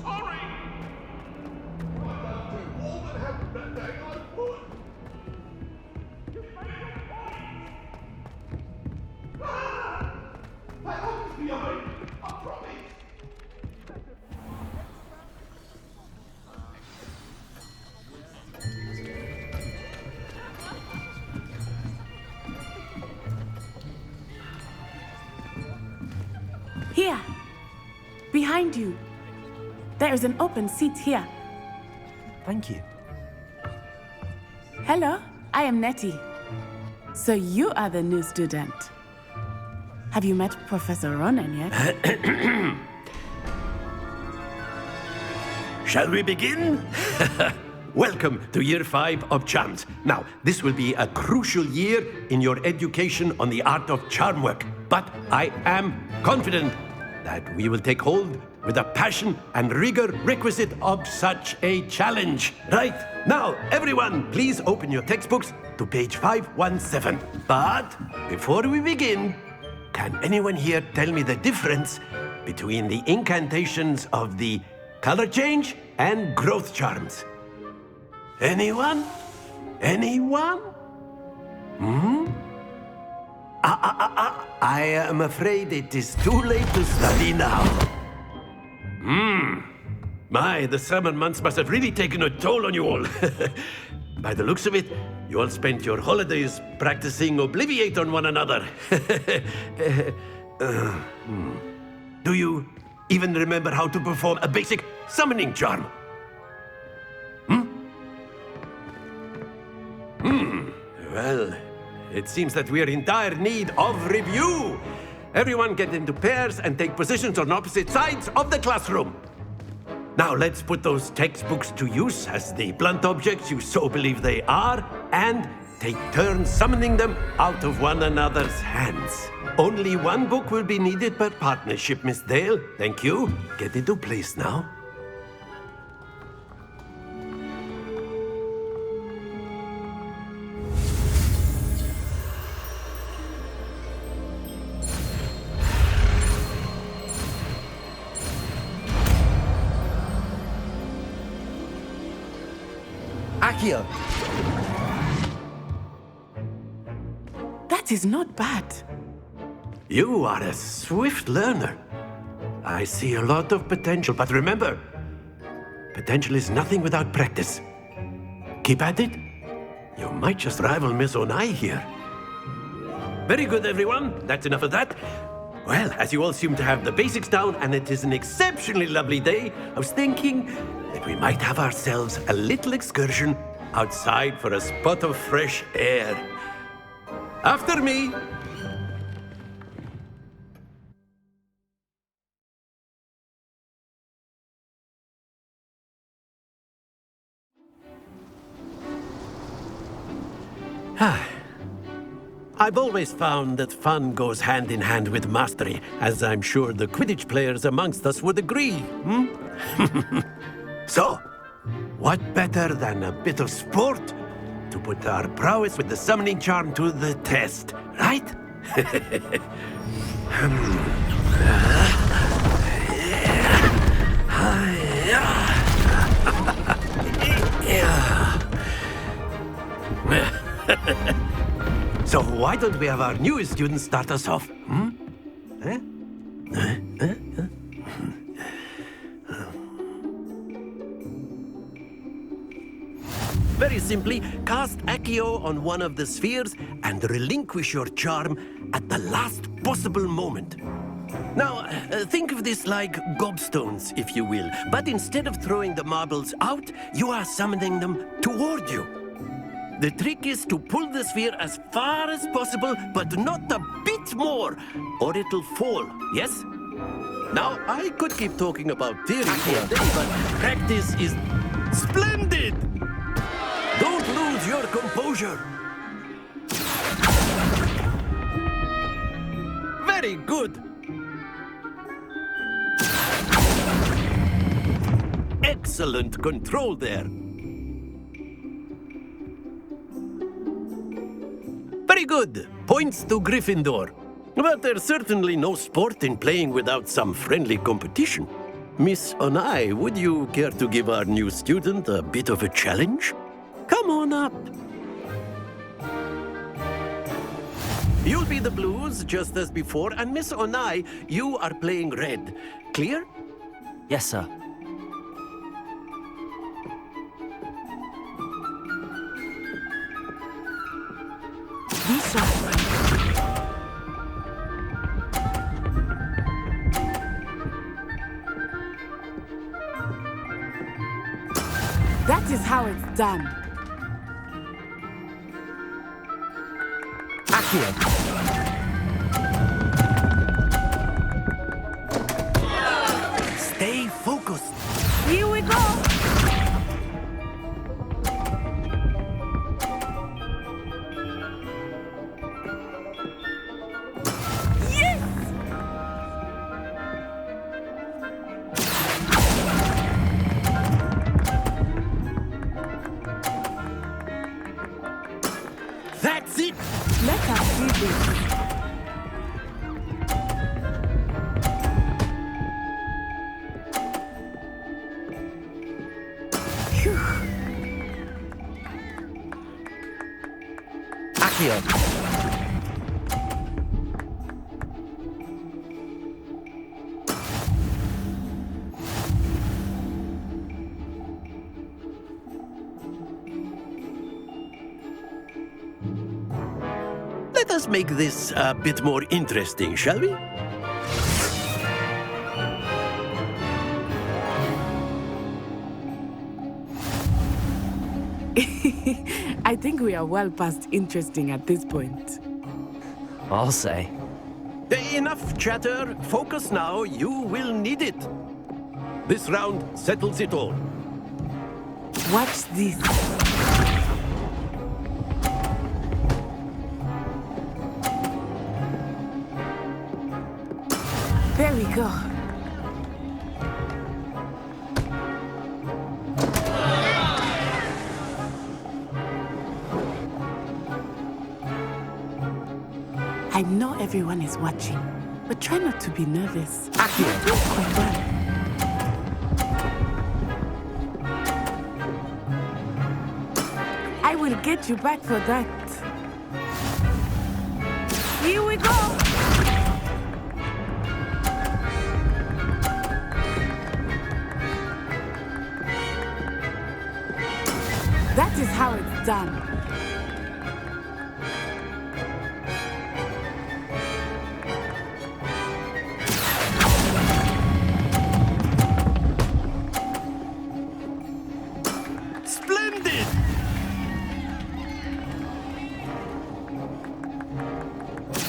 sorry. I've done all that happened that day I would. You made your point. I hope behind. I promise. Here, behind you. There is an open seat here. Thank you. Hello, I am Nettie. So you are the new student. Have you met Professor Ronan yet? Shall we begin? Welcome to Year 5 of Charms. Now, this will be a crucial year in your education on the art of charm work. But I am confident that we will take hold with the passion and rigor requisite of such a challenge. Right, now, everyone, please open your textbooks to page 517. But before we begin, can anyone here tell me the difference between the incantations of the color change and growth charms? Anyone? Anyone? I am afraid it is too late to study now. My, the summer months must have really taken a toll on you all. By the looks of it, you all spent your holidays practicing Obliviate on one another. Do you even remember how to perform a basic summoning charm? Well, it seems that we are in dire need of review. Everyone get into pairs and take positions on opposite sides of the classroom. Now let's put those textbooks to use as the blunt objects you so believe they are, and take turns summoning them out of one another's hands. Only one book will be needed per partnership, Miss Dale. Thank you. Get into place now. Accio. That is not bad. You are a swift learner. I see a lot of potential, but remember, potential is nothing without practice. Keep at it. You might just rival Miss Onai here. Very good, everyone. That's enough of that. Well, as you all seem to have the basics down, and it is an exceptionally lovely day, I was thinking that we might have ourselves a little excursion outside for a spot of fresh air. After me. I've always found that fun goes hand in hand with mastery, as I'm sure the Quidditch players amongst us would agree. So, what better than a bit of sport to put our prowess with the summoning charm to the test, right? So why don't we have our newest student start us off? Very simply, cast Accio on one of the spheres and relinquish your charm at the last possible moment. Now, think of this like gobstones, if you will, but instead of throwing the marbles out, you are summoning them toward you. The trick is to pull the sphere as far as possible, but not a bit more, or it'll fall, yes? Now, I could keep talking about theory all day, but practice is splendid! Don't lose your composure. Very good. Excellent control there. Very good. Points to Gryffindor. But there's certainly no sport in playing without some friendly competition. Miss Onai, would you care to give our new student a bit of a challenge? Come on up. You'll be the blues, just as before, and Miss Onai, you are playing red. Clear? Yes, sir. Be sharp. That is how it's done. Accio. Stay focused. Here we go. That's it! Let us see this. Phew. Accio. Let us make this a bit more interesting, shall we? I think we are well past interesting at this point. I'll say. Enough chatter. Focus now. You will need it. This round settles it all. Watch this. There we go. I know everyone is watching, but try not to be nervous. You're doing quite well. I will get you back for that. Here we go. That is how it's done. Splendid!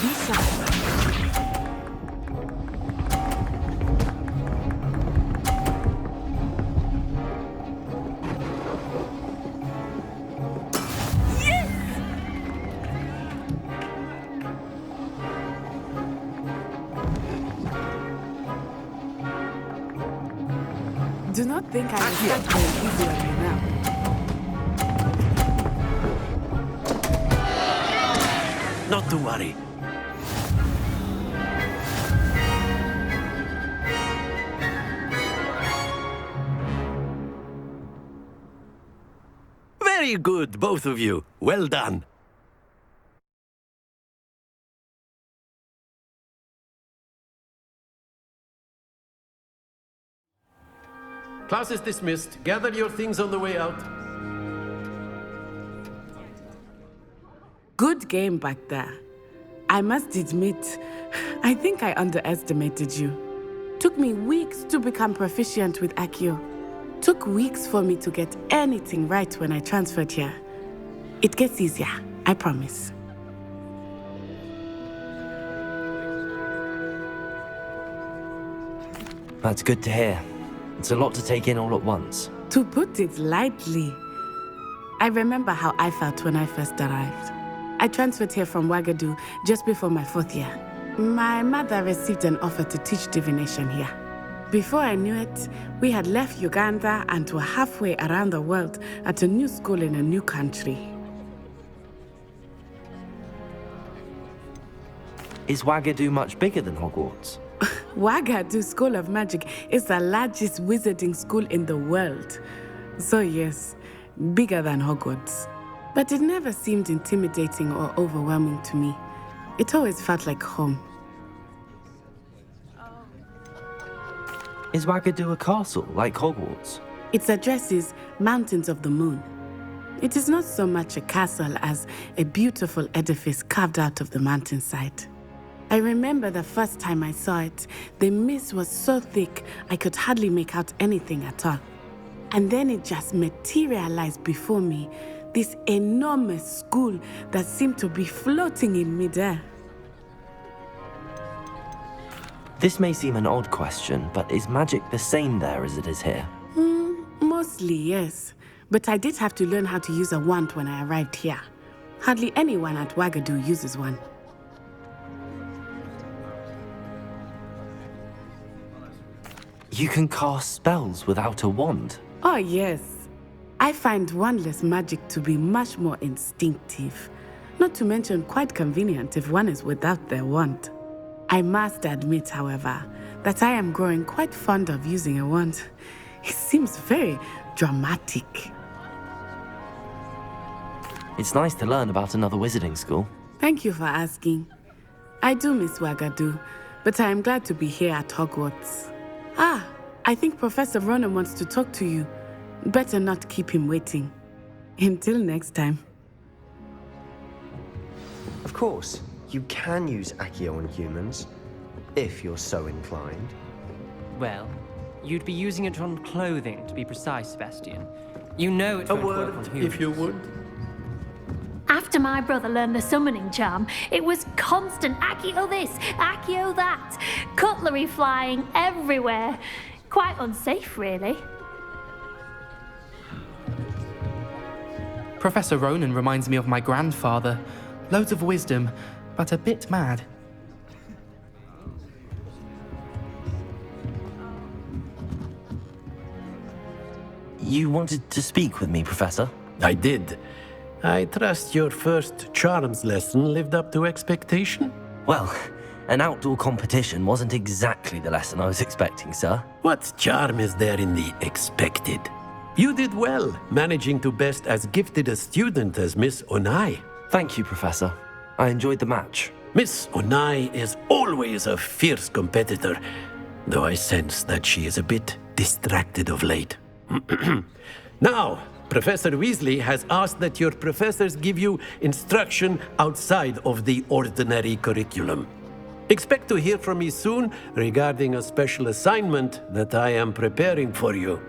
Be sharp. Do not think I will start going easy on you now. Not to worry. Very good, both of you. Well done. Class is dismissed. Gather your things on the way out. Good game back there. I must admit, I think I underestimated you. Took me weeks to become proficient with Accio. Took weeks for me to get anything right when I transferred here. It gets easier, I promise. That's good to hear. It's a lot to take in all at once. To put it lightly, I remember how I felt when I first arrived. I transferred here from Ouagadougou just before my 4th year. My mother received an offer to teach divination here. Before I knew it, we had left Uganda and were halfway around the world at a new school in a new country. Is Ouagadougou much bigger than Hogwarts? Wagadu School of Magic is the largest wizarding school in the world. So yes, bigger than Hogwarts. But it never seemed intimidating or overwhelming to me. It always felt like home. Is Wagadu a castle, like Hogwarts? Its address is Mountains of the Moon. It is not so much a castle as a beautiful edifice carved out of the mountainside. I remember the first time I saw it, the mist was so thick I could hardly make out anything at all. And then it just materialized before me, this enormous school that seemed to be floating in midair. This may seem an odd question, but is magic the same there as it is here? Mostly, yes. But I did have to learn how to use a wand when I arrived here. Hardly anyone at Wagadu uses one. You can cast spells without a wand? Oh, yes. I find wandless magic to be much more instinctive. Not to mention quite convenient if one is without their wand. I must admit, however, that I am growing quite fond of using a wand. It seems very dramatic. It's nice to learn about another wizarding school. Thank you for asking. I do miss Wagadu, but I am glad to be here at Hogwarts. Ah, I think Professor Ronan wants to talk to you. Better not keep him waiting. Until next time. Of course, you can use Accio on humans, if you're so inclined. Well, you'd be using it on clothing, to be precise, Sebastian. You know it A won't work on word, humans. if you would. After my brother learned the summoning charm, it was constant Accio this, Accio that. Cutlery flying everywhere. Quite unsafe, really. Professor Ronan reminds me of my grandfather. Loads of wisdom, but a bit mad. You wanted to speak with me, Professor? I did. I trust your first charms lesson lived up to expectation? Well, an outdoor competition wasn't exactly the lesson I was expecting, sir. What charm is there in the expected? You did well, managing to best as gifted a student as Miss Onai. Thank you, Professor. I enjoyed the match. Miss Onai is always a fierce competitor, though I sense that she is a bit distracted of late. Now, Professor Weasley has asked that your professors give you instruction outside of the ordinary curriculum. Expect to hear from me soon regarding a special assignment that I am preparing for you.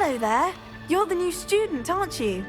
Hello there. You're the new student, aren't you?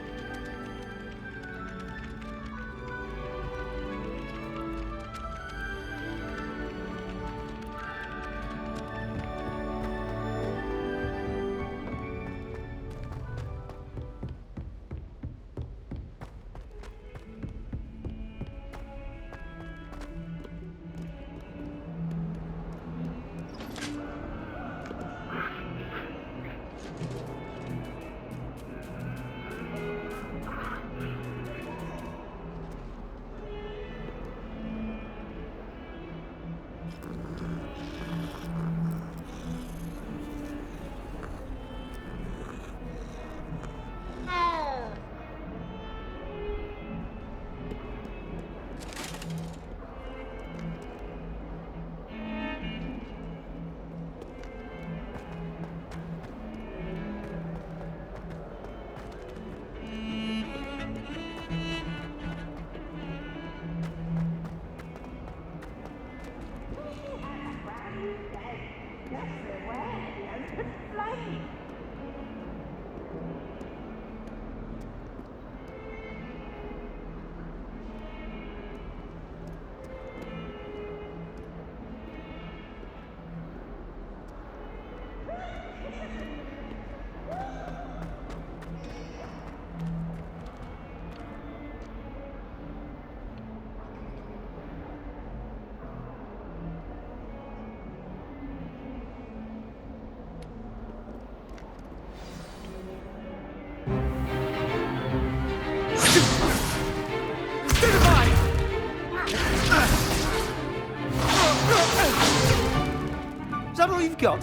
Is that all you've got?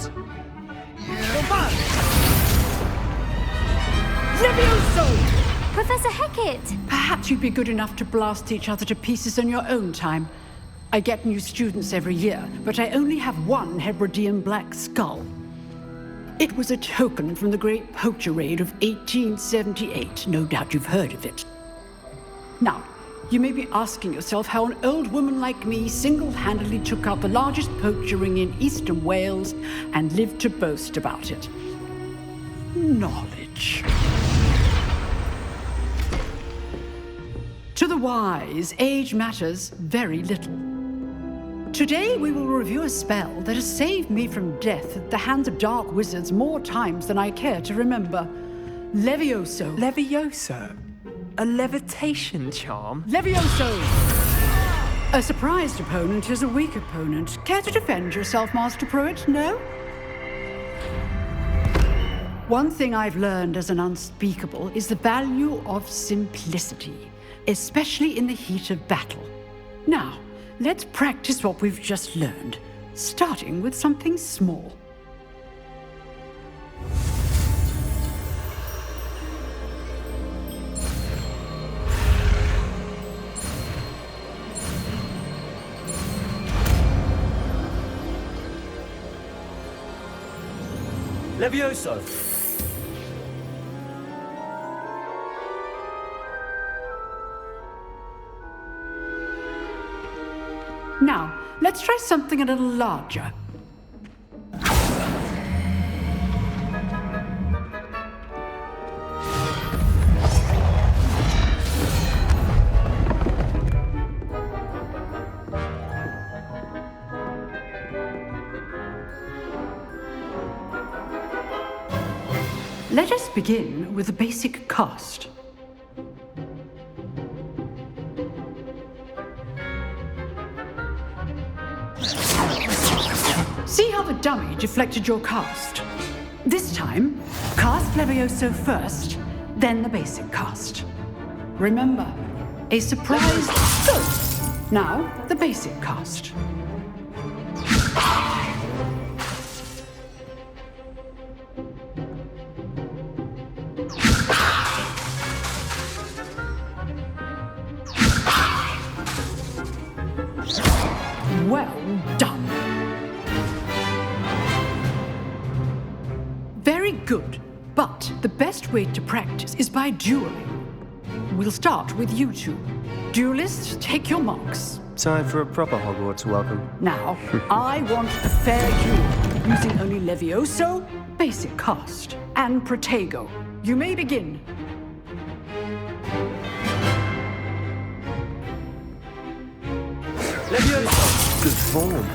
Professor Hecat! Perhaps you'd be good enough to blast each other to pieces on your own time. I get new students every year, but I only have one Hebridean black skull. It was a token from the Great Poacher Raid of 1878. No doubt you've heard of it. Now, you may be asking yourself how an old woman like me single-handedly took out the largest poacher ring in eastern Wales and lived to boast about it. Knowledge. To the wise, age matters very little. Today we will review a spell that has saved me from death at the hands of dark wizards more times than I care to remember. Levioso. Levioso? A levitation charm? Levioso! A surprised opponent is a weak opponent. Care to defend yourself, Master Bروید? No? One thing I've learned as an unspeakable is the value of simplicity, especially in the heat of battle. Now, let's practice what we've just learned, starting with something small. Levioso! Now, let's try something a little larger. Let us begin with the basic cast. See how the dummy deflected your cast? This time, cast Levioso first, then the basic cast. Remember, a surprise... Good! Now, the basic cast. Well done. Very good, but the best way to practice is by dueling. We'll start with you two. Duelists, take your marks. Time for a proper Hogwarts welcome. Now, I want a fair duel. using only Levioso, basic cast, and Protego. You may begin. Levioso! Good form.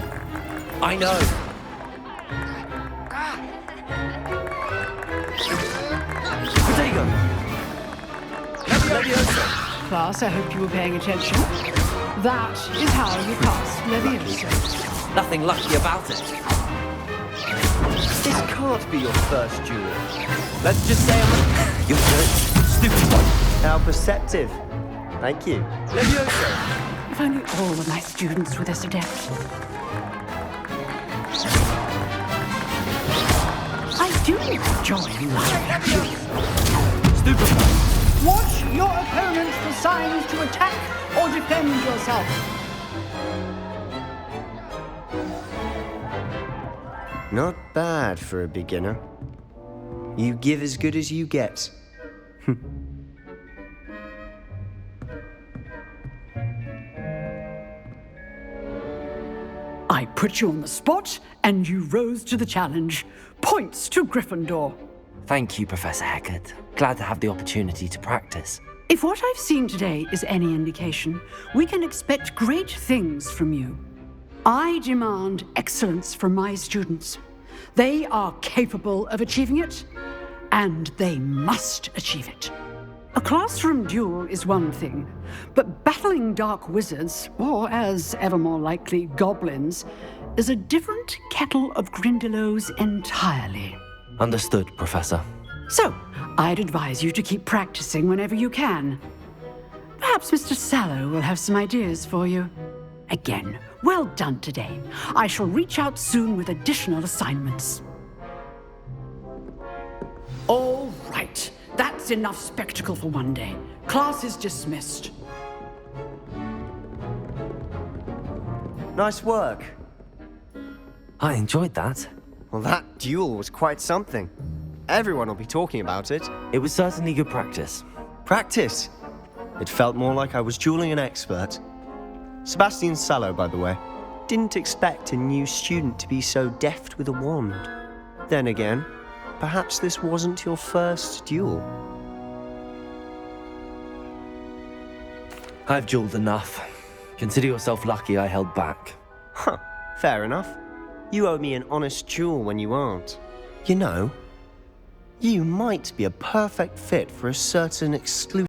I know. Protego! Levioso! Class, I hope you were paying attention. That is how you cast Levioso. Nothing lucky about it. This can't be your first duel. Let's just say You're good. Stupid one. How perceptive. Thank you. Levioso! If only all of my students were this adept. I do enjoy life. Stupid. Watch your opponent for signs to attack or defend yourself. Not bad for a beginner. You give as good as you get. I put you on the spot, and you rose to the challenge. Points to Gryffindor. Thank you, Professor Hecat. Glad to have the opportunity to practice. If what I've seen today is any indication, we can expect great things from you. I demand excellence from my students. They are capable of achieving it, and they must achieve it. A classroom duel is one thing, but battling dark wizards, or as ever more likely, goblins, is a different kettle of Grindylows entirely. Understood, Professor. So, I'd advise you to keep practicing whenever you can. Perhaps Mr. Sallow will have some ideas for you. Again, well done today. I shall reach out soon with additional assignments. All right. That's enough spectacle for one day. Class is dismissed. Nice work. I enjoyed that. Well, that duel was quite something. Everyone will be talking about it. It was certainly good practice. Practice? It felt more like I was dueling an expert. Sebastian Sallow, by the way, didn't expect a new student to be so deft with a wand. Then again, perhaps this wasn't your first duel. I've dueled enough. Consider yourself lucky I held back. Huh, fair enough. You owe me an honest duel when you aren't. You know, you might be a perfect fit for a certain exclusive